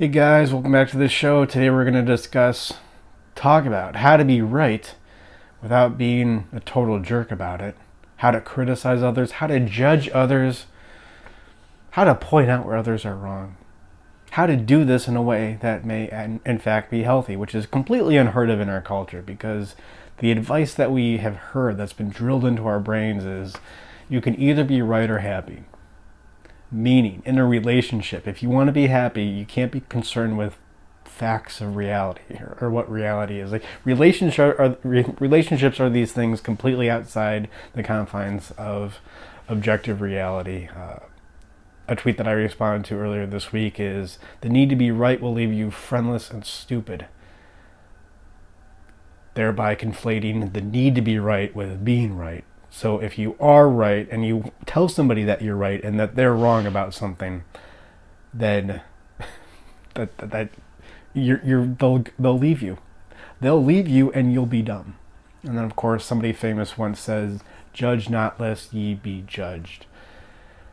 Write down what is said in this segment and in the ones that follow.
Hey guys, welcome back to the show. Today we're going to talk about how to be right without being a total jerk about it, how to criticize others, how to judge others, how to point out where others are wrong, how to do this in a way that may in fact be healthy, which is completely unheard of in our culture because the advice that we have heard that's been drilled into our brains is you can either be right or happy. Meaning, in a relationship, if you want to be happy, you can't be concerned with facts of reality or what reality is. Like relationships are these things completely outside the confines of objective reality. A tweet that I responded to earlier this week is, the need to be right will leave you friendless and stupid, thereby conflating the need to be right with being right. So if you are right and you tell somebody that you're right and that they're wrong about something, then they'll leave you. They'll leave you and you'll be dumb. And then of course somebody famous once says, "Judge not lest ye be judged."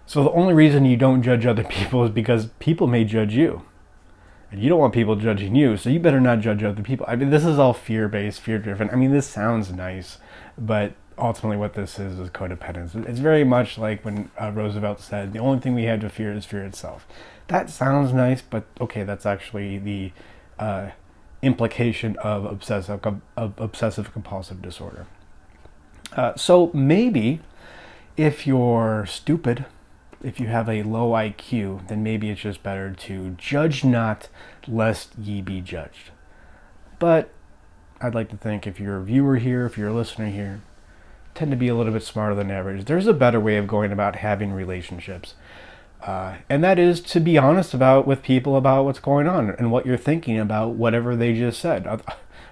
So the only reason you don't judge other people is because people may judge you. And you don't want people judging you, so you better not judge other people. I mean, this is all fear-based, fear-driven. I mean, this sounds nice, but ultimately what this is codependence. It's very much like when Roosevelt said, the only thing we have to fear is fear itself. That sounds nice, but okay, that's actually the implication of obsessive compulsive disorder. So maybe if you're stupid, if you have a low IQ, then maybe it's just better to judge not lest ye be judged. But I'd like to think if you're a viewer here, if you're a listener here, tend to be a little bit smarter than average. There's a better way of going about having relationships. And that is to be honest with people about what's going on and what you're thinking about whatever they just said.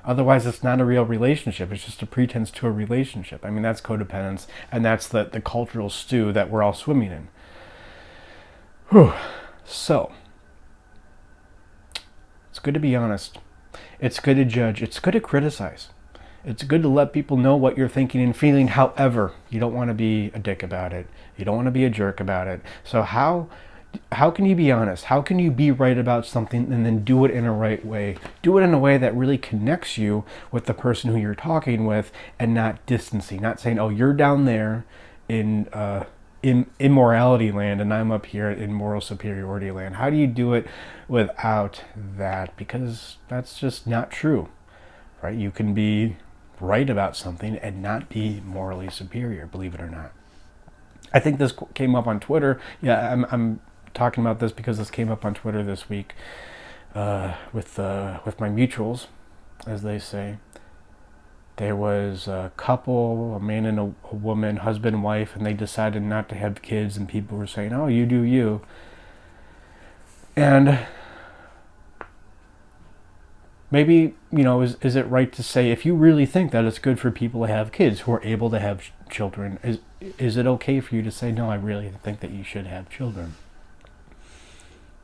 Otherwise, it's not a real relationship. It's just a pretense to a relationship. I mean, that's codependence, and that's the cultural stew that we're all swimming in. Whew. So, it's good to be honest. It's good to judge. It's good to criticize. It's good to let people know what you're thinking and feeling. However, you don't want to be a dick about it. You don't want to be a jerk about it. So how can you be honest? How can you be right about something and then do it in a right way? Do it in a way that really connects you with the person who you're talking with and not distancing. Not saying, oh, you're down there in immorality land and I'm up here in moral superiority land. How do you do it without that? Because that's just not true, right? You can be right about something and not be morally superior, believe it or not. I think this came up on Twitter. Yeah, I'm talking about this because this came up on Twitter this week with my mutuals, as they say. There was a couple, a man and a woman, husband and wife, and they decided not to have kids, and people were saying, oh, you do you. And maybe, is it right to say, if you really think that it's good for people to have kids who are able to have children, is it okay for you to say, no, I really think that you should have children?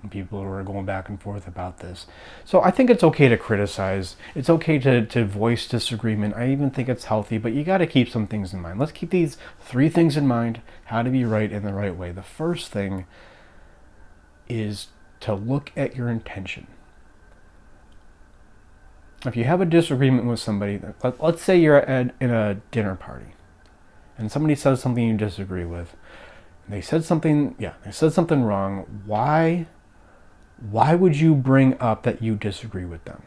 And people were going back and forth about this. So I think it's okay to criticize. It's okay to voice disagreement. I even think it's healthy, but you got to keep some things in mind. Let's keep these 3 things in mind, how to be right in the right way. The first thing is to look at your intention. If you have a disagreement with somebody, let's say you're in a dinner party, and somebody says something you disagree with. They said something wrong. Why would you bring up that you disagree with them?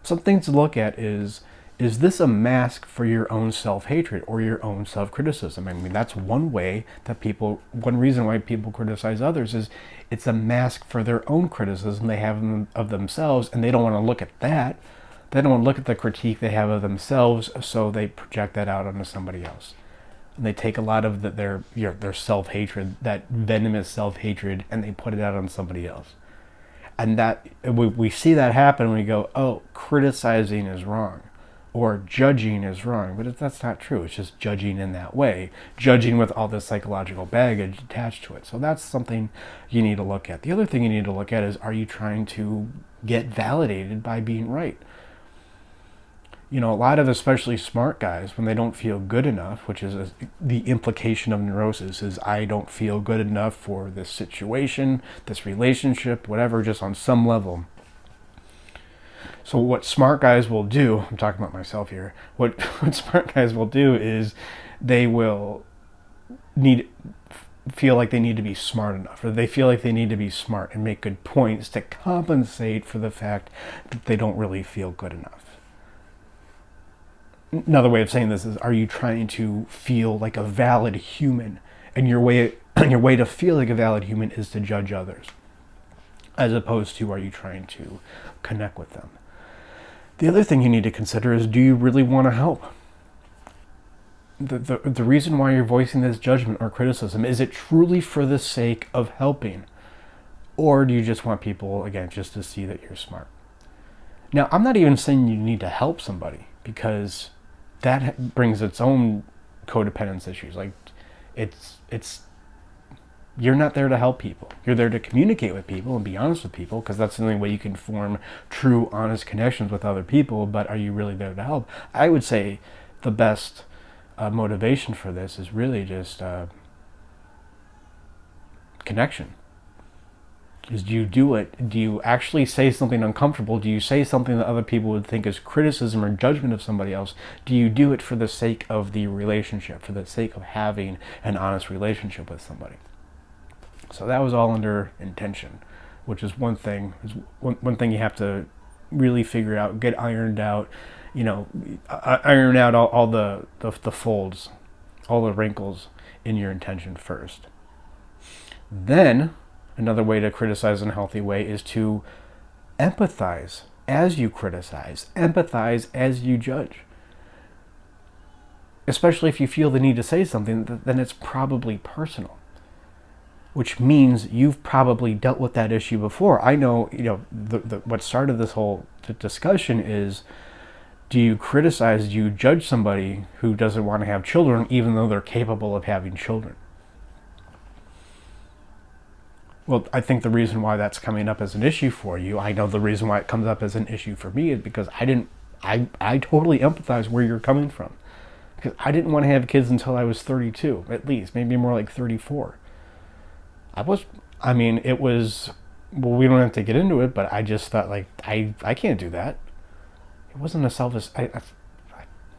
Something to look at is this a mask for your own self-hatred or your own self-criticism? I mean, that's one reason why people criticize others is it's a mask for their own criticism they have of themselves, and they don't want to look at that. They don't want to look at the critique they have of themselves, so they project that out onto somebody else. And they take a lot of their self-hatred, that venomous self-hatred, and they put it out on somebody else. And that we see that happen when we go, oh, criticizing is wrong or judging is wrong. But that's not true. It's just judging in that way, judging with all this psychological baggage attached to it. So that's something you need to look at. The other thing you need to look at is, are you trying to get validated by being right? A lot of especially smart guys, when they don't feel good enough, which is the implication of neurosis, is I don't feel good enough for this situation, this relationship, whatever, just on some level. So what smart guys will do, I'm talking about myself here, what smart guys will do is they will feel like they need to be smart enough, or they feel like they need to be smart and make good points to compensate for the fact that they don't really feel good enough. Another way of saying this is, are you trying to feel like a valid human? And your way to feel like a valid human is to judge others, as opposed to, are you trying to connect with them? The other thing you need to consider is, do you really want to help? The reason why you're voicing this judgment or criticism, is it truly for the sake of helping? Or do you just want people, again, just to see that you're smart? Now, I'm not even saying you need to help somebody, because that brings its own codependence issues. Like, you're not there to help people. You're there to communicate with people and be honest with people, because that's the only way you can form true, honest connections with other people. But are you really there to help? I would say the best motivation for this is really just connection. Is, do you do it? Do you actually say something uncomfortable? Do you say something that other people would think is criticism or judgment of somebody else? Do you do it for the sake of the relationship, for the sake of having an honest relationship with somebody? So that was all under intention, which is one thing you have to really figure out, get ironed out, iron out all the folds, all the wrinkles in your intention first. Then, another way to criticize in a healthy way is to empathize as you criticize, empathize as you judge. Especially if you feel the need to say something, then it's probably personal, which means you've probably dealt with that issue before. I know, what started this whole discussion is, do you criticize, do you judge somebody who doesn't want to have children even though they're capable of having children? Well, I think the reason why that's coming up as an issue for you, I know the reason why it comes up as an issue for me, is because I totally empathize where you're coming from. Because I didn't want to have kids until I was 32, at least, maybe more like 34. Well, we don't have to get into it, but I just thought, like, I can't do that. It wasn't a selfish, I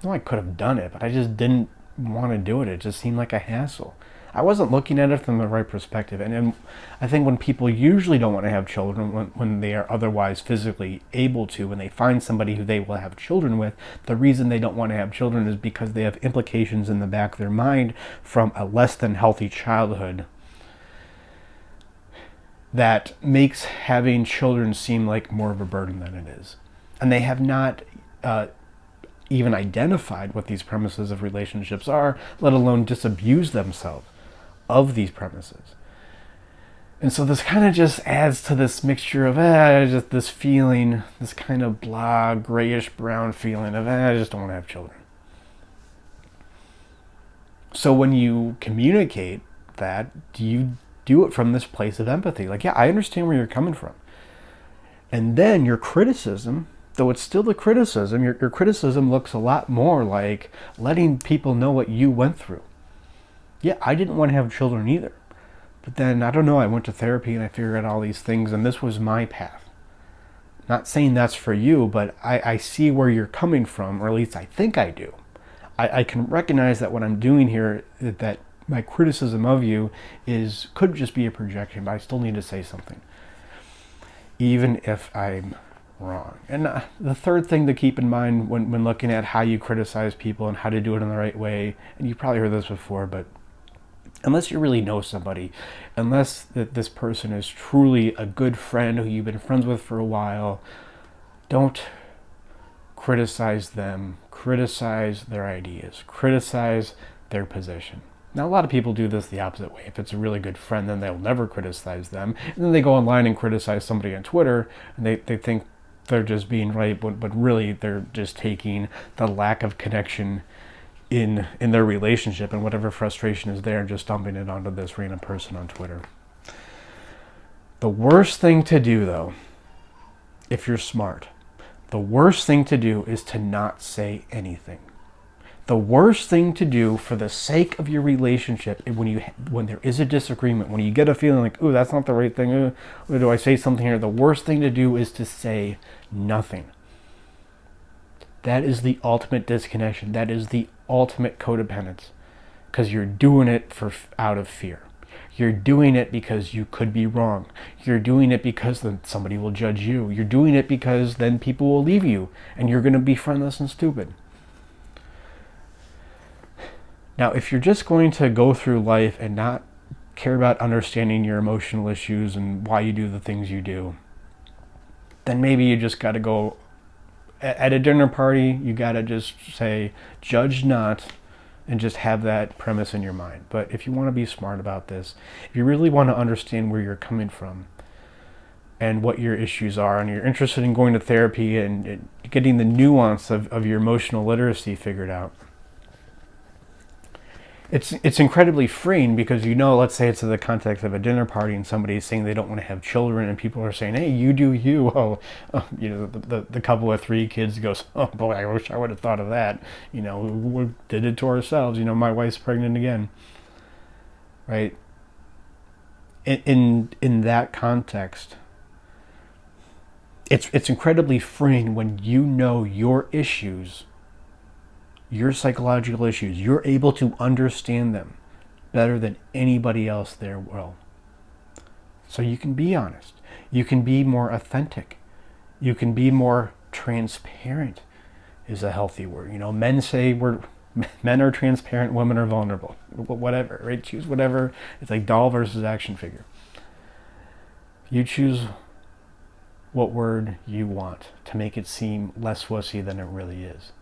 know I could have done it, but I just didn't want to do it. It just seemed like a hassle. I wasn't looking at it from the right perspective. And I think when people usually don't want to have children, when they are otherwise physically able to, when they find somebody who they will have children with, the reason they don't want to have children is because they have implications in the back of their mind from a less than healthy childhood that makes having children seem like more of a burden than it is. And they have not even identified what these premises of relationships are, let alone disabuse themselves of these premises. And so this kind of just adds to this mixture of just this feeling, this kind of blah, grayish brown feeling of I just don't want to have children. So when you communicate that, do you do it from this place of empathy? Like, yeah, I understand where you're coming from. And then your criticism, though it's still a criticism, your criticism looks a lot more like letting people know what you went through. Yeah, I didn't want to have children either. But then, I don't know, I went to therapy and I figured out all these things, and this was my path. Not saying that's for you, but I see where you're coming from, or at least I think I do. I can recognize that what I'm doing here, that my criticism of you could just be a projection, but I still need to say something, even if I'm wrong. And the third thing to keep in mind when looking at how you criticize people and how to do it in the right way, and you've probably heard this before, but unless you really know somebody, unless this person is truly a good friend who you've been friends with for a while, don't criticize them, criticize their ideas, criticize their position. Now, a lot of people do this the opposite way. If it's a really good friend, then they'll never criticize them. And then they go online and criticize somebody on Twitter, and they think they're just being right, but really they're just taking the lack of connection in their relationship and whatever frustration is there and just dumping it onto this random person on Twitter. The worst thing to do, though, if you're smart, The worst thing to do is to not say anything. The worst thing to do for the sake of your relationship, when there is a disagreement, when you get a feeling like, ooh, that's not the right thing, or do I say something here? The worst thing to do is to say nothing. That is the ultimate disconnection. That is the ultimate codependence, because you're doing it out of fear. You're doing it because you could be wrong. You're doing it because then somebody will judge you. You're doing it because then people will leave you and you're going to be friendless and stupid. Now, if you're just going to go through life and not care about understanding your emotional issues and why you do the things you do, then maybe you just got to go at a dinner party. You got to just say, judge not, and just have that premise in your mind. But if you want to be smart about this, if you really want to understand where you're coming from and what your issues are, and you're interested in going to therapy and getting the nuance of your emotional literacy figured out, it's incredibly freeing, because let's say it's in the context of a dinner party and somebody's saying they don't want to have children, and people are saying, hey, you do you. The couple with 3 kids goes, oh boy, I wish I would have thought of that. We did it to ourselves. My wife's pregnant again. Right? In that context, it's incredibly freeing when you know your issues, your psychological issues, you're able to understand them better than anybody else there will. So you can be honest. You can be more authentic. You can be more transparent, is a healthy word. Men say men are transparent, women are vulnerable. Whatever, right? Choose whatever. It's like doll versus action figure. You choose what word you want to make it seem less wussy than it really is.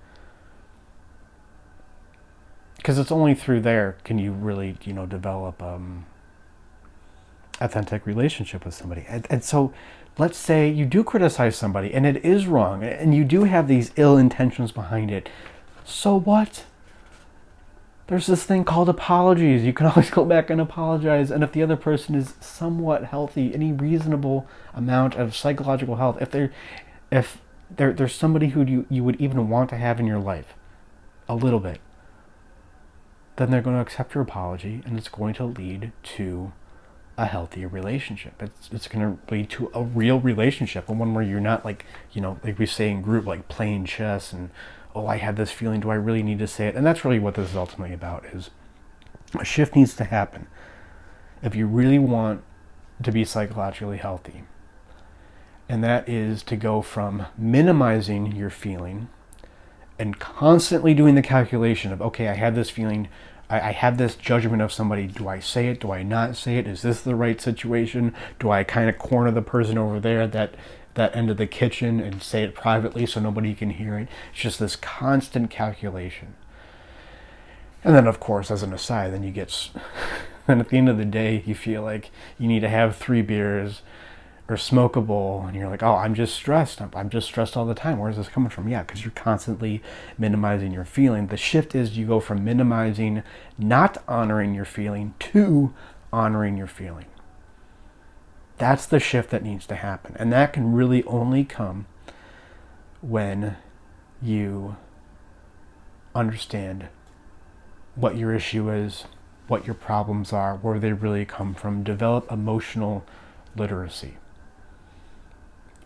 Because it's only through there can you really, develop authentic relationship with somebody. And so let's say you do criticize somebody and it is wrong and you do have these ill intentions behind it. So what? There's this thing called apologies. You can always go back and apologize. And if the other person is somewhat healthy, any reasonable amount of psychological health, if there's somebody who you would even want to have in your life, a little bit, then they're going to accept your apology, and it's going to lead to a healthier relationship. It's going to lead to a real relationship, and one where you're not like we say in group, like playing chess and, oh, I have this feeling, do I really need to say it? And that's really what this is ultimately about, is a shift needs to happen. If you really want to be psychologically healthy, and that is to go from minimizing your feeling and constantly doing the calculation of, okay, I have this feeling, I have this judgment of somebody. Do I say it? Do I not say it? Is this the right situation? Do I kind of corner the person over there at that end of the kitchen and say it privately so nobody can hear it? It's just this constant calculation. And then, of course, as an aside, then then at the end of the day, you feel like you need to have 3 beers or smoke a bowl, and you're like, oh, I'm just stressed. I'm just stressed all the time. Where's this coming from? Yeah, because you're constantly minimizing your feeling. The shift is you go from minimizing, not honoring your feeling, to honoring your feeling. That's the shift that needs to happen. And that can really only come when you understand what your issue is, what your problems are, where they really come from. Develop emotional literacy,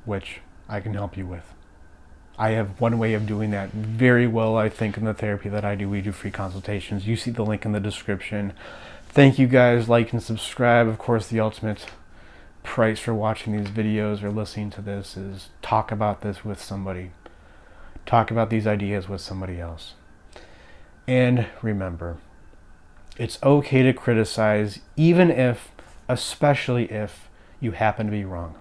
which I can help you with. I have one way of doing that very well, I think, in the therapy that I do. We do free consultations. You see the link in the description. Thank you guys. Like and subscribe. Of course, the ultimate price for watching these videos or listening to this is talk about this with somebody. Talk about these ideas with somebody else. And remember, it's okay to criticize, even if, especially if, you happen to be wrong.